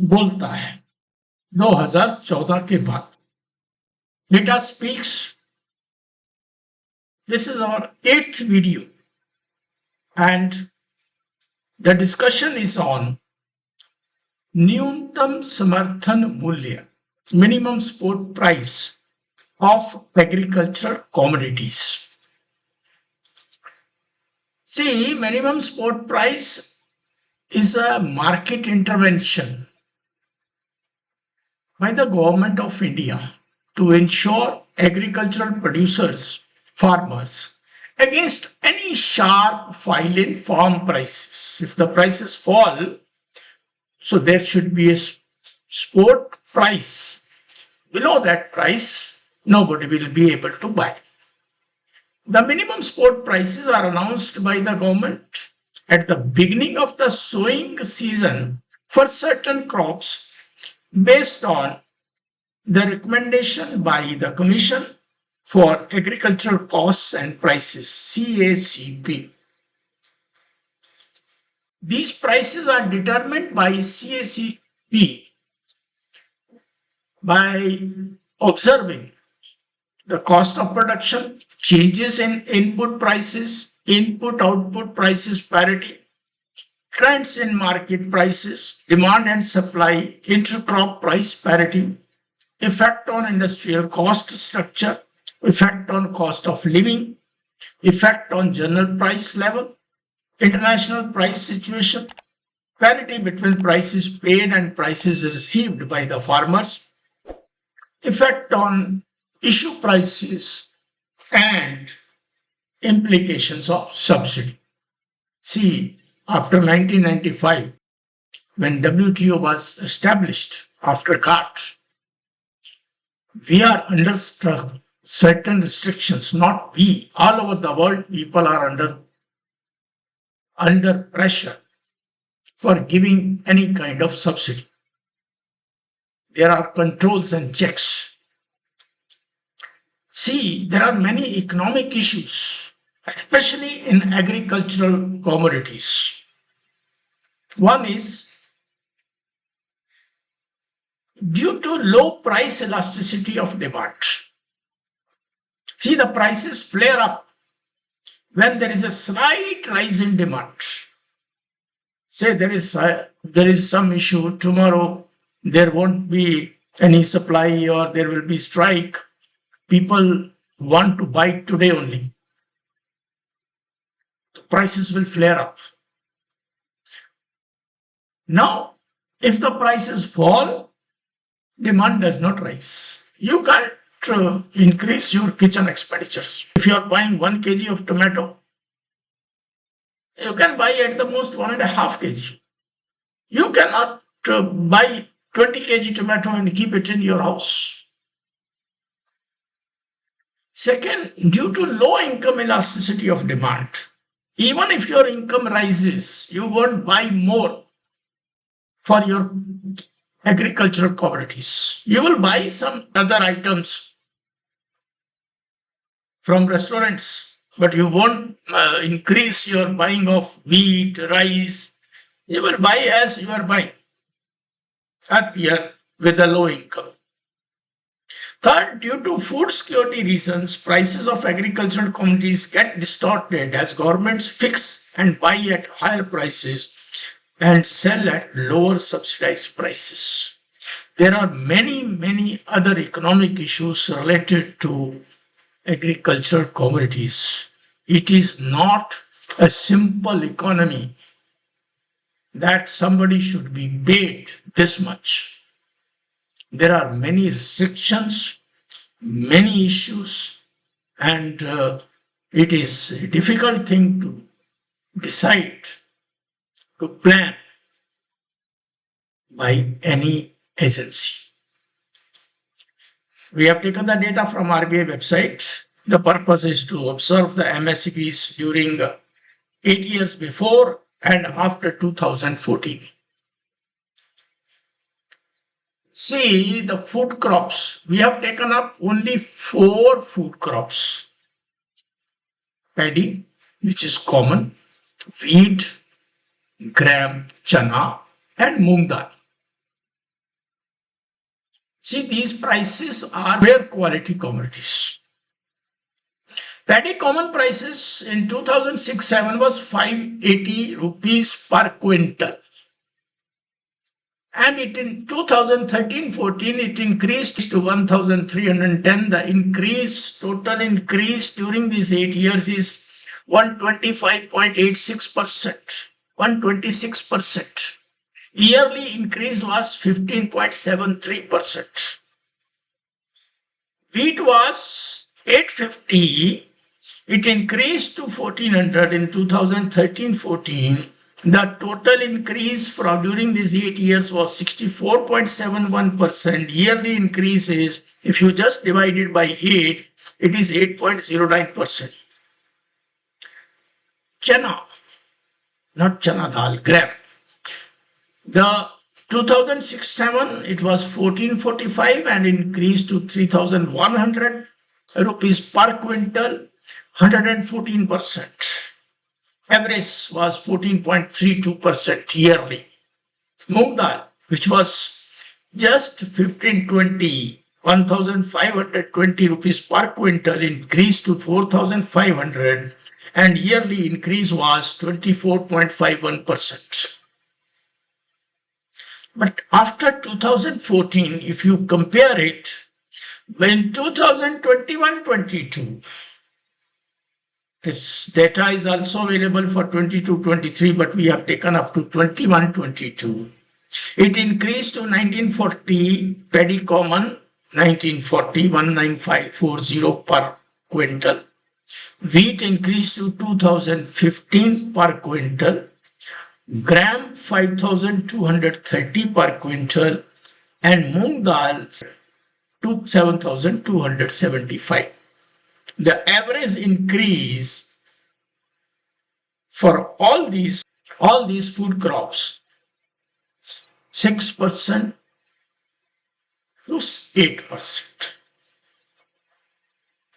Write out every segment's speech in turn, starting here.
बोलता है 2014 के बाद. Data speaks. This is our 8th video and the discussion is on न्यूनतम समर्थन मूल्य, minimum support price of agricultural commodities. See, minimum support price is a market intervention by the government of India to ensure agricultural producers, farmers, against any sharp fall in farm prices. If the prices fall, so there should be a support price. Below that price, nobody will be able to buy. The minimum support prices are announced by the government at the beginning of the sowing season for certain crops based on the recommendation by the Commission for Agricultural Costs and Prices, CACP. These prices are determined by CACP by observing the cost of production, changes in input prices, input-output prices parity, trends in market prices, demand and supply, intercrop price parity, effect on industrial cost structure, effect on cost of living, effect on general price level, international price situation, parity between prices paid and prices received by the farmers, effect on issue prices, and implications of subsidy. See, after 1995, when WTO was established after GATT, we are under certain restrictions, not we, all over the world, people are under pressure for giving any kind of subsidy. There are controls and checks. See, there are many economic issues, especially in agricultural commodities. One is due to low price elasticity of demand. See, the prices flare up when there is a slight rise in demand. Say there is some issue, tomorrow there won't be any supply or there will be strike. People want to buy today only. The prices will flare up. Now, if the prices fall, demand does not rise. You can't increase your kitchen expenditures. If you are buying 1 kg of tomato, you can buy at the most 1.5 kg. You cannot buy 20 kg tomato and keep it in your house. Second, due to low income elasticity of demand, even if your income rises, you won't buy more for your agricultural commodities. You will buy some other items from restaurants, but you won't increase your buying of wheat, rice. You will buy as you are buying with a low income. Third, due to food security reasons, prices of agricultural commodities get distorted as governments fix and buy at higher prices and sell at lower subsidized prices. There are many other economic issues related to agricultural commodities. It is not a simple economy that somebody should be paid this much. There are many restrictions, many issues, and it is a difficult thing to decide, to plan by any agency. We have taken the data from RBI website. The purpose is to observe the MSCPs during 8 years before and after 2014. See, the food crops, we have taken up only 4 food crops. Paddy, which is common, wheat, gram, chana, and moong dal. See, these prices are rare quality commodities. Paddy common prices in 2006-7 was 580 rupees per quintal. And it in 2013-14, it increased to 1,310. The total increase during these 8 years is 125.86%. 126%. Yearly increase was 15.73%. Wheat was 850. It increased to 1,400 in 2013-14. The total increase from during these 8 years was 64.71%. Yearly increase is, if you just divide it by 8, it is 8.09%. Chana, not chana dal, gram. The 2006-7, it was 1445 and increased to 3,100 rupees per quintal, 114%. Average was 14.32% yearly. Moong dal, which was just 1,520 rupees per quintal, increased to 4,500 and yearly increase was 24.51%. But after 2014, if you compare it, in 2021-22, this data is also available for 22-23, but we have taken up to 21-22. It increased to 1940 paddy common, 1940, 19540 per quintal. Wheat increased to 2015 per quintal. Gram 5,230 per quintal. And moong dal to 7,275. The average increase for all these food crops 6% to 8%.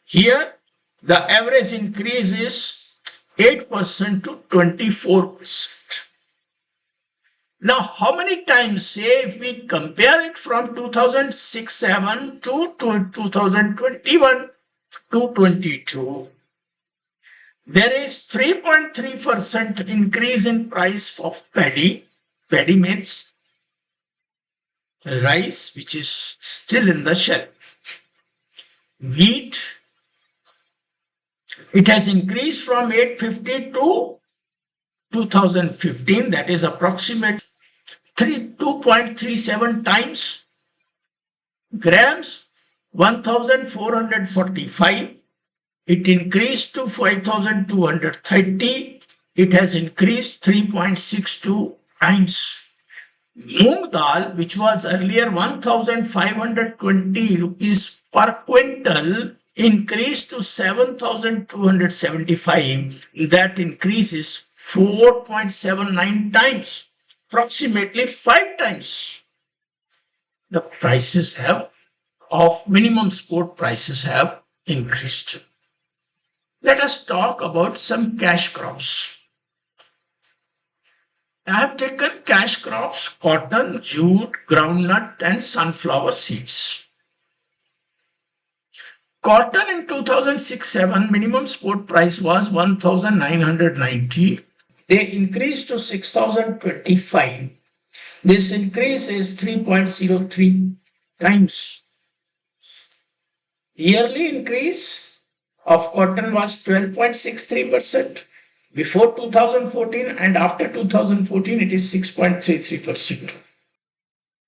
Here the average increase is 8% to 24%. Now, how many times, say, if we compare it from 2006-7 to 2021-22, there is 3.3% increase in price of paddy. Paddy means rice, which is still in the shell. Wheat, it has increased from 850 to 2015, that is approximate 2.37 times. Grams 1,445, it increased to 5,230, it has increased 3.62 times. Moong dal, which was earlier 1,520 rupees per quintal, increased to 7,275. That increase is 4.79 times, approximately 5 times. The prices of minimum support prices have increased. Let us talk about some cash crops. I have taken cash crops: cotton, jute, groundnut, and sunflower seeds. Cotton in 2006-7 minimum support price was 1,990. They increased to 6,025. This increase is 3.03 times. Yearly increase of cotton was 12.63% before 2014, and after 2014 it is 6.33%.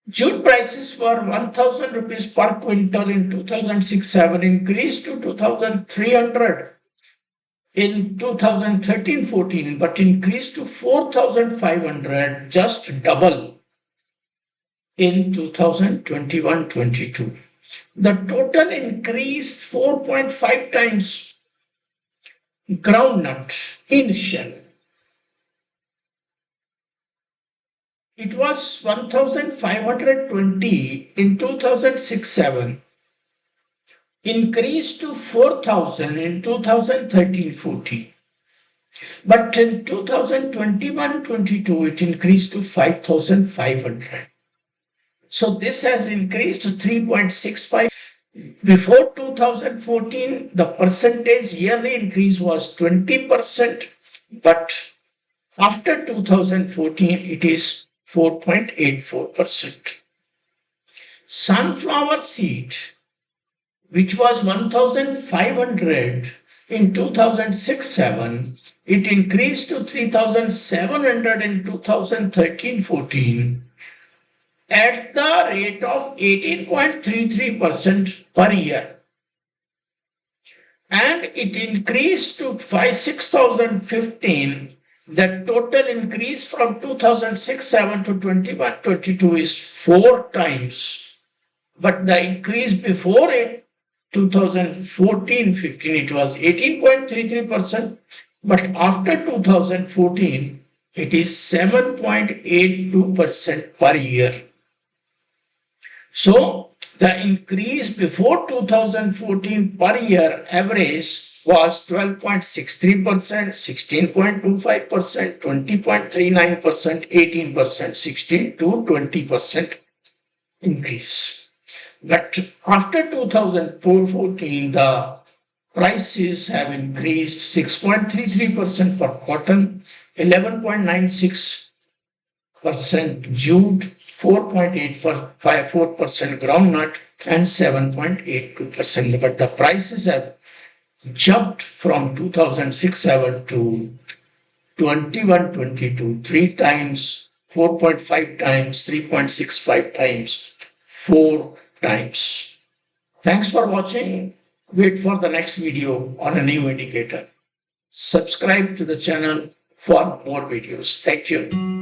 Jute prices were 1,000 rupees per quintal in 2006-7, increased to 2,300 in 2013-14, but increased to 4,500, just double, in 2021-22. The total increased 4.5 times. Groundnut in shell, it was 1,520 in 2006-7, increased to 4,000 in 2013-14. But in 2021-22, it increased to 5,500. So this has increased to 3.65. Before 2014, the percentage yearly increase was 20%, but after 2014, it is 4.84%. Sunflower seed, which was 1,500 in 2006-7, it increased to 3,700 in 2013-14 at the rate of 18.33% per year. And it increased to 6,015. The total increase from 2006-7 to 21-22 is 4 times. But the increase before it, 2014-15, it was 18.33%. But after 2014, it is 7.82% per year. So the increase before 2014 per year average was 12.63%, 16.25%, 20.39%, 18%, 16 to 20% increase. But after 2014, the prices have increased 6.33% for cotton, 11.96% jute, 4.84% groundnut, and 7.82%. But the prices have jumped from 2006-7 to 21-22, 3 times, 4.5 times, 3.65 times, 4 times. Thanks for watching. Wait for the next video on a new indicator. Subscribe to the channel for more videos. Thank you.